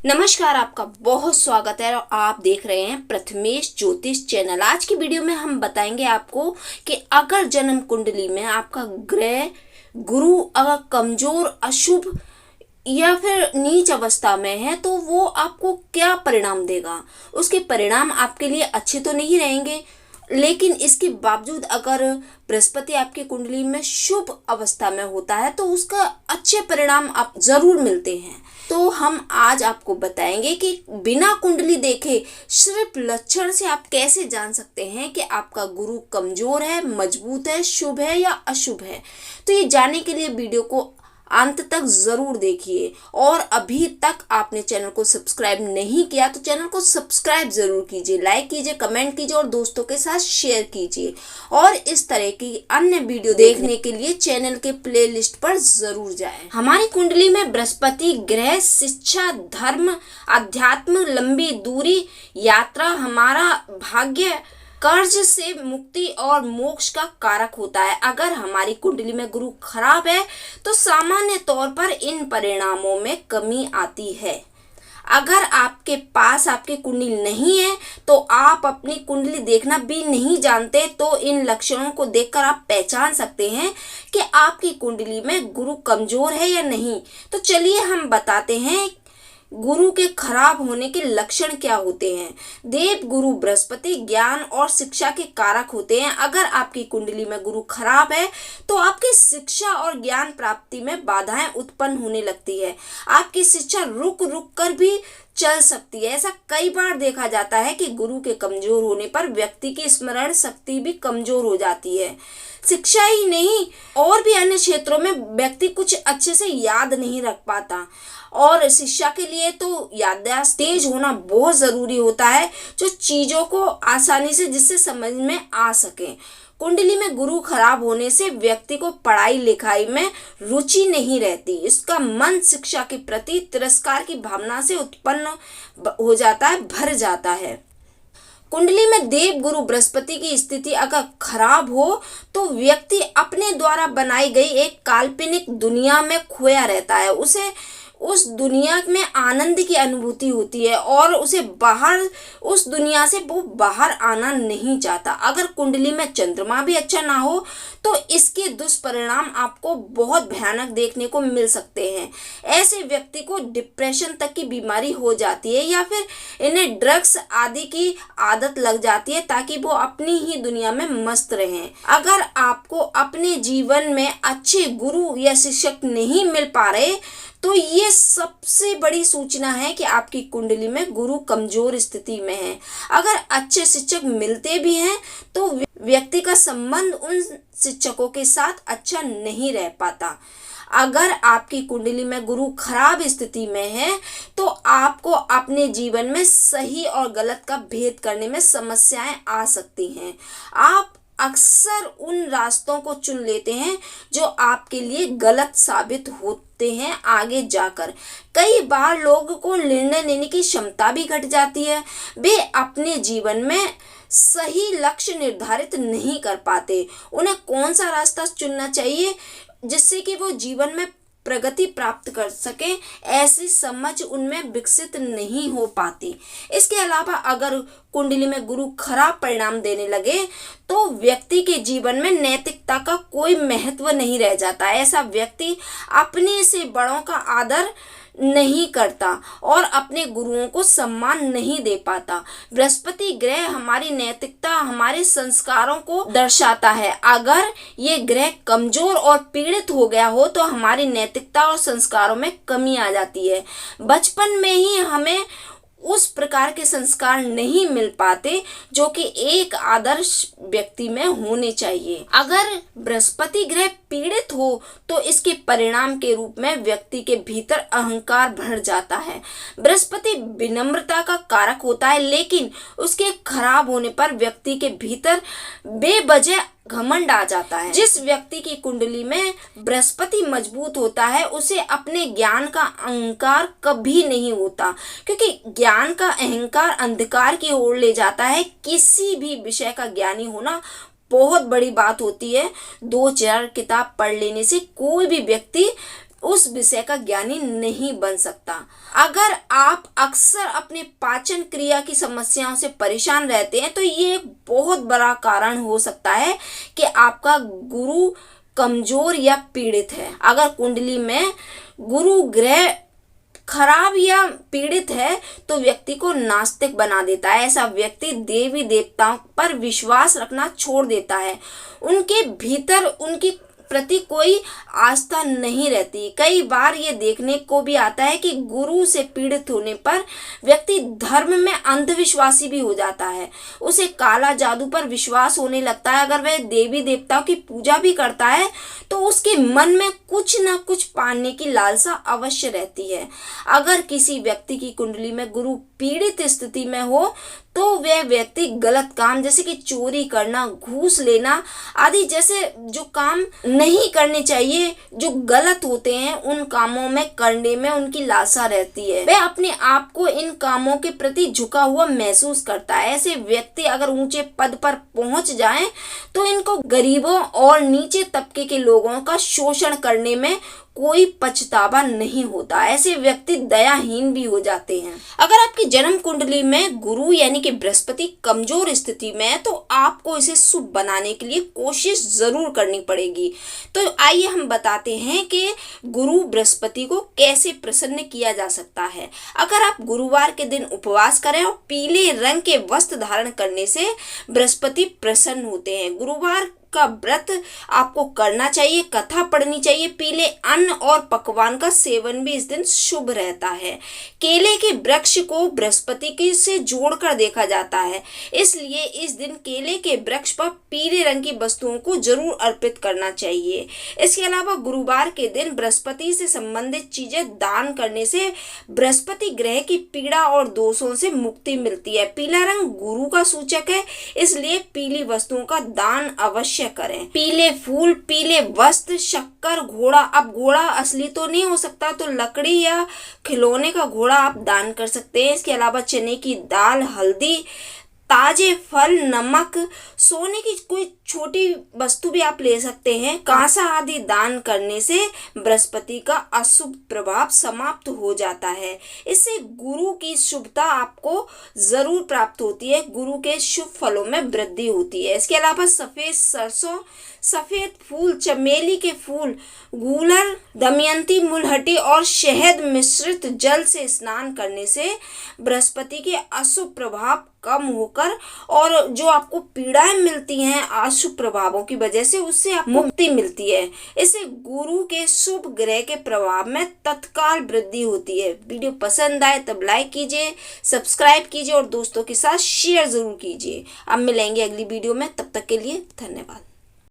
नमस्कार, आपका बहुत स्वागत है और आप देख रहे हैं प्रथमेश ज्योतिष चैनल। आज की वीडियो में हम बताएंगे आपको कि अगर जन्म कुंडली में आपका ग्रह गुरु अगर कमजोर, अशुभ या फिर नीच अवस्था में है तो वो आपको क्या परिणाम देगा। उसके परिणाम आपके लिए अच्छे तो नहीं रहेंगे, लेकिन इसके बावजूद अगर बृहस्पति आपकी कुंडली में शुभ अवस्था में होता है तो उसका अच्छे परिणाम आप जरूर मिलते हैं। तो हम आज आपको बताएंगे कि बिना कुंडली देखे सिर्फ लक्षण से आप कैसे जान सकते हैं कि आपका गुरु कमजोर है, मजबूत है, शुभ है या अशुभ है। तो ये जानने के लिए वीडियो को अंत तक जरूर देखिए। और अभी तक आपने चैनल को सब्सक्राइब नहीं किया तो चैनल को सब्सक्राइब जरूर कीजिए, लाइक कीजिए, कमेंट कीजिए और दोस्तों के साथ शेयर कीजिए। और इस तरह की अन्य वीडियो देखने के लिए चैनल के प्लेलिस्ट पर जरूर जाएं। हमारी कुंडली में बृहस्पति ग्रह शिक्षा, धर्म, अध्यात्म, लंबी दूरी यात्रा, हमारा भाग्य, कर्ज से मुक्ति और मोक्ष का कारक होता है। अगर हमारी कुंडली में गुरु खराब है तो सामान्य तौर पर इन परिणामों में कमी आती है। अगर आपके पास आपकी कुंडली नहीं है तो आप अपनी कुंडली देखना भी नहीं जानते, तो इन लक्षणों को देखकर आप पहचान सकते हैं कि आपकी कुंडली में गुरु कमजोर है या नहीं। तो चलिए हम बताते हैं गुरु के खराब होने के लक्षण क्या होते हैं। देव गुरु बृहस्पति ज्ञान और शिक्षा के कारक होते हैं। अगर आपकी कुंडली में गुरु खराब है तो आपकी शिक्षा और ज्ञान प्राप्ति में बाधाएं उत्पन्न होने लगती है। आपकी शिक्षा रुक रुक कर भी चल सकती है। ऐसा कई बार देखा जाता है कि गुरु के कमजोर होने पर व्यक्ति की स्मरण शक्ति भी कमजोर हो जाती है। शिक्षा ही नहीं, और भी अन्य क्षेत्रों में व्यक्ति कुछ अच्छे से याद नहीं रख पाता। और शिक्षा के लिए तो याददाश्त तेज होना बहुत जरूरी होता है, जो चीजों को आसानी से जिससे समझ में आ सके। कुंडली में गुरु खराब होने से व्यक्ति को पढ़ाई लिखाई में रुचि नहीं रहती। इसका मन शिक्षा के प्रति तिरस्कार की भावना से उत्पन्न हो जाता है, भर जाता है। कुंडली में देव गुरु बृहस्पति की स्थिति अगर खराब हो तो व्यक्ति अपने द्वारा बनाई गई एक काल्पनिक दुनिया में खोया रहता है। उसे उस दुनिया में आनंद की अनुभूति होती है और उसे बाहर, उस दुनिया से वो बाहर आना नहीं चाहता। अगर कुंडली में चंद्रमा भी अच्छा ना हो तो इसके दुष्परिणाम आपको बहुत भयानक देखने को मिल सकते हैं। ऐसे व्यक्ति को डिप्रेशन तक की बीमारी हो जाती है या फिर इन्हें ड्रग्स आदि की आदत लग जाती है ताकि वो अपनी ही दुनिया में मस्त रहें। अगर आपको अपने जीवन में अच्छे गुरु या शिक्षक नहीं मिल पा रहे तो ये सबसे बड़ी सूचना है कि आपकी कुंडली में गुरु कमजोर स्थिति में है। अगर अच्छे शिक्षक मिलते भी हैं तो व्यक्ति का संबंध उन शिक्षकों के साथ अच्छा नहीं रह पाता। अगर आपकी कुंडली में गुरु खराब स्थिति में है तो आपको अपने जीवन में सही और गलत का भेद करने में समस्याएं आ सकती हैं। आप अक्सर उन रास्तों को चुन लेते हैं जो आपके लिए गलत साबित होते हैं आगे जाकर। कई बार लोगों को निर्णय लेने की क्षमता भी घट जाती है। वे अपने जीवन में सही लक्ष्य निर्धारित नहीं कर पाते। उन्हें कौन सा रास्ता चुनना चाहिए जिससे कि वो जीवन में प्रगति प्राप्त कर सके, ऐसी समझ उनमें विकसित नहीं हो पाती। इसके अलावा अगर कुंडली में गुरु खराब परिणाम देने लगे तो व्यक्ति के जीवन में नैतिकता का कोई महत्व नहीं रह जाता। ऐसा व्यक्ति अपने से बड़ों का आदर नहीं करता और अपने गुरुओं को सम्मान नहीं दे पाता। बृहस्पति ग्रह हमारी नैतिकता, हमारे संस्कारों को दर्शाता है। अगर ये ग्रह कमजोर और पीड़ित हो गया हो तो हमारी नैतिकता और संस्कारों में कमी आ जाती है। बचपन में ही हमें उस प्रकार के संस्कार नहीं मिल पाते जो कि एक आदर्श व्यक्ति में होने चाहिए। अगर बृहस्पति ग्रह पीड़ित हो तो इसके परिणाम के रूप में व्यक्ति के भीतर अहंकार बढ़ जाता है। बृहस्पति विनम्रता का कारक होता है, लेकिन उसके खराब होने पर व्यक्ति के भीतर बेवजह घमंड आ जाता है। जिस व्यक्ति की कुंडली में बृहस्पति मजबूत होता है उसे अपने ज्ञान का अहंकार कभी नहीं होता, क्योंकि ज्ञान का अहंकार अंधकार की ओर ले जाता है। किसी भी विषय का ज्ञानी होना बहुत बड़ी बात होती है। 2-4 किताब पढ़ लेने से कोई भी व्यक्ति उस विषय का ज्ञानी नहीं बन सकता। अगर आप अक्सर अपने पाचन क्रिया की समस्याओं से परेशान रहते हैं तो ये एक बहुत बड़ा कारण हो सकता है कि आपका गुरु कमजोर या पीड़ित है। अगर कुंडली में गुरु ग्रह खराब या पीड़ित है तो व्यक्ति को नास्तिक बना देता है। ऐसा व्यक्ति देवी देवताओं पर विश्वास रखना छोड़ देता है। उनके भीतर उनकी प्रति कोई आस्था नहीं रहती। कई बार ये देखने को भी आता है कि गुरु से पीड़ित होने पर व्यक्ति धर्म में अंधविश्वासी भी हो जाता है। उसे काला जादू पर विश्वास होने लगता है। अगर वह देवी देवताओं की पूजा भी करता है तो उसके मन में कुछ ना कुछ पाने की लालसा अवश्य रहती है। अगर किसी व्यक्ति की कुंडली में गुरु पीड़ित स्थिति में हो तो वह व्यक्ति गलत काम जैसे कि चोरी करना, घूस लेना आदि जैसे जो काम नहीं करने चाहिए, जो गलत होते हैं, उन कामों में करने में उनकी लालसा रहती है। वह अपने आप को इन कामों के प्रति झुका हुआ महसूस करता है। ऐसे व्यक्ति अगर ऊंचे पद पर पहुंच जाएं तो इनको गरीबों और नीचे तबके के लोगों का शोषण करने में कोई पछतावा नहीं होता। ऐसे व्यक्ति दयाहीन भी हो जाते हैं। अगर आपकी जन्म कुंडली में गुरु यानी कि बृहस्पति कमजोर स्थिति में है तो आपको इसे शुभ बनाने के लिए कोशिश जरूर करनी पड़ेगी। तो आइए हम बताते हैं कि गुरु बृहस्पति को कैसे प्रसन्न किया जा सकता है। अगर आप गुरुवार के दिन उपवास करें और पीले रंग के वस्त्र धारण करने से बृहस्पति प्रसन्न होते हैं। गुरुवार का व्रत आपको करना चाहिए, कथा पढ़नी चाहिए, पीले अन्न और पकवान का सेवन भी इस दिन शुभ रहता है। केले के वृक्ष को बृहस्पति के से जोड़कर देखा जाता है, इसलिए इस दिन केले के वृक्ष पर पीले रंग की वस्तुओं को जरूर अर्पित करना चाहिए। इसके अलावा गुरुवार के दिन बृहस्पति से संबंधित चीजें दान करने से बृहस्पति ग्रह की पीड़ा और दोषों से मुक्ति मिलती है। पीला रंग गुरु का सूचक है, इसलिए पीली वस्तुओं का दान अवश्य करें। पीले फूल, पीले वस्त्र, शक्कर, घोड़ा। अब घोड़ा असली तो नहीं हो सकता तो लकड़ी या खिलौने का घोड़ा आप दान कर सकते हैं। इसके अलावा चने की दाल, हल्दी, ताजे फल, नमक, सोने की कोई छोटी वस्तु भी आप ले सकते हैं। कांसा आदि दान करने से बृहस्पति का अशुभ प्रभाव समाप्त हो जाता है। इससे गुरु की शुभता आपको जरूर प्राप्त होती है, गुरु के शुभ फलों में वृद्धि होती है। इसके अलावा सफेद सरसों, सफेद फूल, चमेली के फूल, गूलर, दमयंती, मुलहटी और शहद मिश्रित जल से स्नान करने से बृहस्पति के अशुभ प्रभाव कम होकर और जो आपको पीड़ाएं मिलती हैं अशुभ प्रभावों की वजह से उससे आपको मुक्ति मिलती है। इससे गुरु के शुभ ग्रह के प्रभाव में तत्काल वृद्धि होती है। वीडियो पसंद आए तब लाइक कीजिए, सब्सक्राइब कीजिए और दोस्तों के साथ शेयर जरूर कीजिए। अब मिलेंगे अगली वीडियो में, तब तक के लिए धन्यवाद।